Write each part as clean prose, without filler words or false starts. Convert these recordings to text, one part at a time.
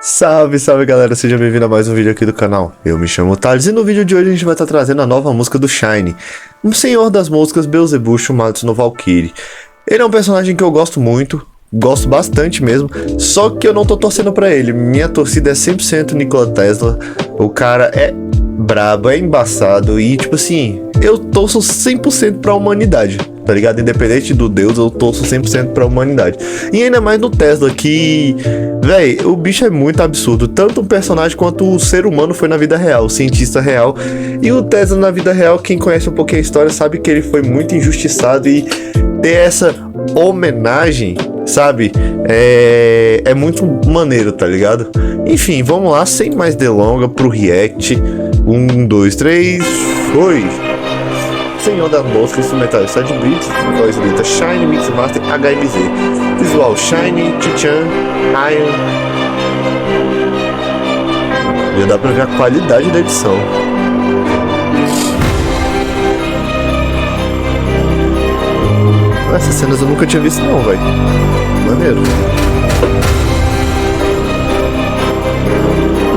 Salve, salve galera, seja bem-vindo a mais um vídeo aqui do canal. Eu me chamo Thales e no vídeo de hoje a gente vai estar trazendo a nova música do Shine, um senhor das músicas Beelzebub chamado no Valkyrie. Ele é um personagem que eu gosto muito, gosto bastante mesmo, só que eu não tô torcendo pra ele. Minha torcida é 100% Nikola Tesla, o cara é brabo, é embaçado e tipo assim, eu torço 100% pra humanidade, tá ligado? Independente do Deus, eu torço 100% pra humanidade. E ainda mais no Tesla, que, véi, o bicho é muito absurdo. Tanto o personagem quanto o ser humano foi na vida real, o cientista real. E o Tesla na vida real, quem conhece um pouquinho a história sabe que ele foi muito injustiçado. E ter essa homenagem, sabe, é muito maneiro, tá ligado? Enfim, vamos lá, sem mais delonga, pro react. 1, 2, 3, foi! Senhor da música instrumental Side Beats, voz letra Shine, Mix Master HMZ, visual Shine, Tichan, Iron. Já dá pra ver a qualidade da edição. Essas cenas eu nunca tinha visto não, velho. Maneiro.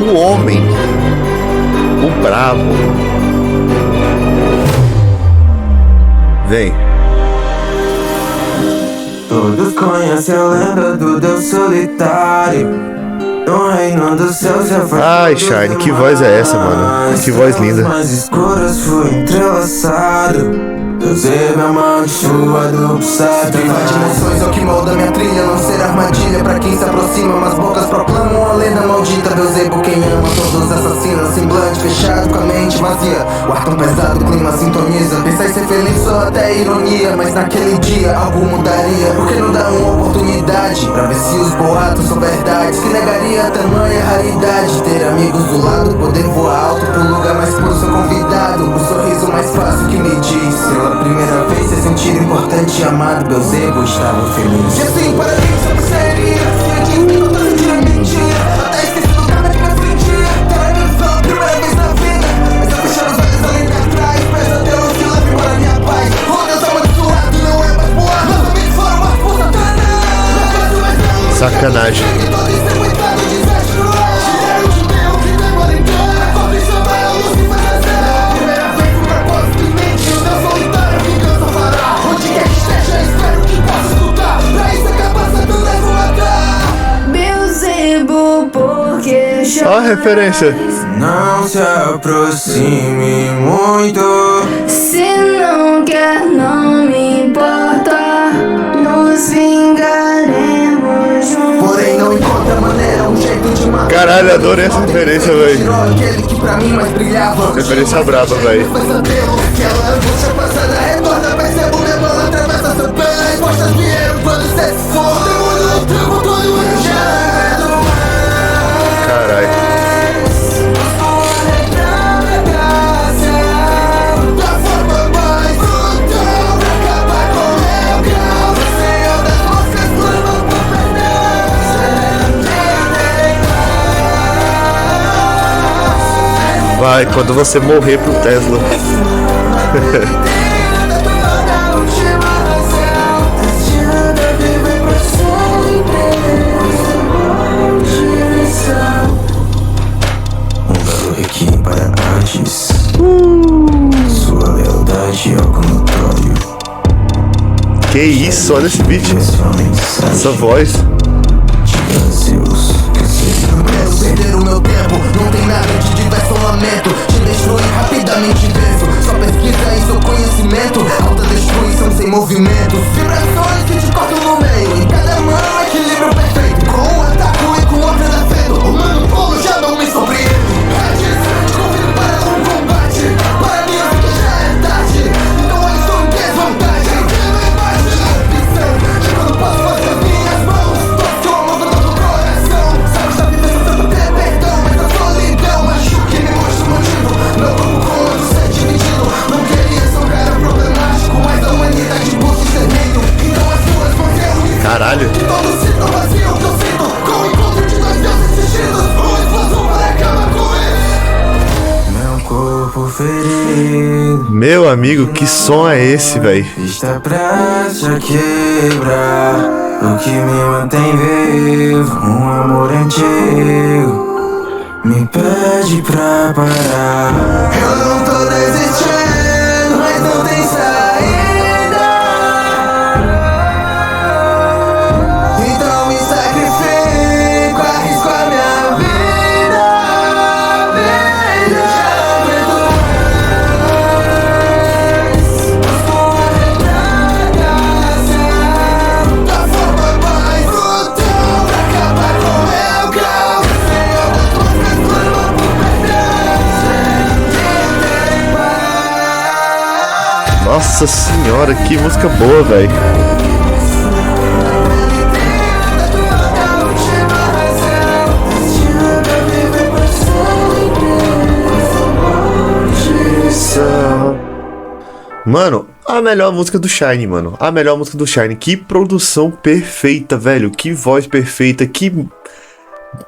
O homem, o brabo. Vem. Todos conhecem a lenda do Deus solitário. No reino dos céus já foi. Ai, Shine, que voz é essa, mano? Que voz linda. Mais escuras fui entrelaçado. Beelzebub amaldiçoado, sabe? Privar de emoções é o que molda minha trilha. Não ser armadilha pra quem se aproxima, mas bocas proclamam a lenda maldita. Beelzebub quem ama, todos assassinos. Semblante fechado com a mente vazia. O ar tão pesado, o clima sintoniza. Pensar em ser feliz só até ironia, mas naquele dia algo mudaria. Por que não dar uma oportunidade pra ver se os boatos são verdades? Que negaria tamanha raridade. Ter amigos do lado, poder voar alto pro lugar mais puro, ser convidado. O sorriso mais fácil que me diz. Pela primeira vez se sentir importante e amado, Beelzebub estava feliz. E assim, para mim sempre seria. Se eu diz que eu tô sentindo mentira, até esqueci do cara que me afligia. Terá minha visão, primeira vez na vida. Mas eu fechar os olhos além de atrás. Pesadelos que levem para minha paz. Oh Deus amaldiçoado, não é mais boa. Meus amigos foram uma puta Satanás. Sacanagem. Ó a referência. Não se aproxime muito. Se não quer, não me importa. Nos vingaremos juntos. Porém não encontra maneira, um jeito de matar. Caralho, adorei essa referência, velho. Aquele que pra mim mais brilhava. Referência braba, velho. Pesadelo, que ela angústia passada retorna. Percebo minha bola atravessa sua pele. Respostas vieram quando você for. Demônio, tranco todo o engenho. Caralho. Vai, quando você morrer pro Tesla. Um belo requiem para Hades. Sua lealdade é algo notório. Que isso, olha esse beat. Sua mensagem Essa voz. diga a Zeus que seja Quero perder o meu tempo, não tem nada de diverso lamento. Te destruir rapidamente venço. Só pesquisa em seu conhecimento. Alta destruição sem movimento. Vibrações que te cortam no meio. Em cada mão equilíbrio perfeito. Com um ataque e com outro defeito. O mano polo já não me surpreende. Te convido para um combate. Para mim a vida já é tarde. Então olha só em desvantagem. Não é mais de opção. Já quando posso fazer minhas mãos. Toque o amor do meu coração. Sabes da vivência tanto ter perdão. Mas a solidão machuca e me mostra o motivo. Meu corpo com outro ser dividido. Não queria ser um cara problemático, mas a humanidade busca extermínio. Então as suas mãos reunidas. Caralho. Todo sinto vazio que eu sinto. Com o encontro de dois deuses distintos. Uma explosão para acabar com eles. meu corpo ferido. Meu amigo, que som é esse, velho? Está prestes a quebrar. O que me mantém vivo, um amor antigo me pede pra parar. Eu não tô desistindo, mas não tem saída. Então me sacrifico, arrisco a minha vida. Veja, com a retaliação da forma mais brutal pra acabar com o meu caos. Senhor das moscas, clama por perdão. Nossa senhora, que música boa, velho. Mano, a melhor música do Shyne, mano. A melhor música do Shyne. Que produção perfeita, velho. Que voz perfeita. Que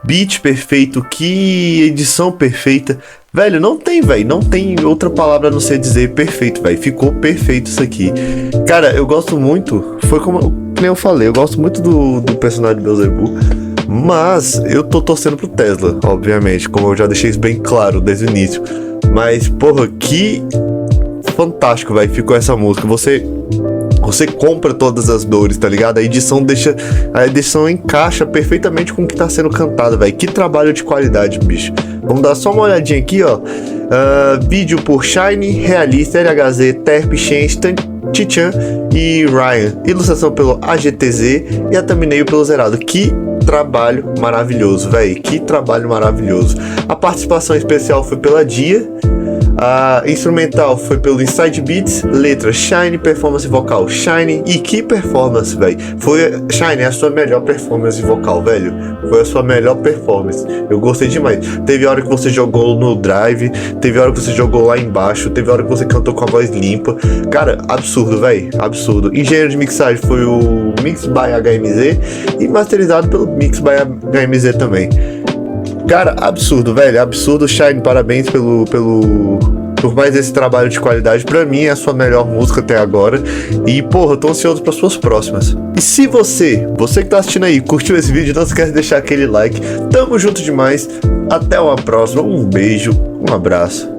beat perfeito. Que edição perfeita. Velho, não tem, velho. Não tem outra palavra a não ser dizer perfeito, velho. Ficou perfeito isso aqui. Cara, eu gosto muito. Foi como eu falei. Eu gosto muito do personagem de Beelzebub. Mas eu tô torcendo pro Tesla, obviamente. Como eu já deixei isso bem claro desde o início. Mas, porra, que fantástico, velho, ficou essa música. Você compra todas as dores, tá ligado? A edição encaixa perfeitamente com o que tá sendo cantado, velho. Que trabalho de qualidade, bicho. Vamos dar só uma olhadinha aqui, ó. Vídeo por Shyne, Realista, LHZ, Terp, Shen, Tichan e Ryan. Ilustração pelo AGTZ e a thumbnail pelo Zerado. Que trabalho maravilhoso, velho. Que trabalho maravilhoso. A participação especial foi pela Dia. A instrumental foi pelo Inside Beats, letra Shyne, performance vocal Shyne. E que performance, velho. Foi Shyne, a sua melhor performance vocal, velho. Foi a sua melhor performance. Eu gostei demais. Teve hora que você jogou no drive, teve hora que você jogou lá embaixo, teve hora que você cantou com a voz limpa. Cara, absurdo, velho. Absurdo. Engenheiro de mixagem foi o Mix by HMZ e masterizado pelo Mix by HMZ também. Cara, absurdo, velho, absurdo. Shyne, parabéns por mais esse trabalho de qualidade. Pra mim é a sua melhor música até agora. E, porra, eu tô ansioso para suas próximas. E se você que tá assistindo aí, curtiu esse vídeo, não esquece de deixar aquele like. Tamo junto demais. Até uma próxima. Um beijo, um abraço.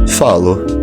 Falou.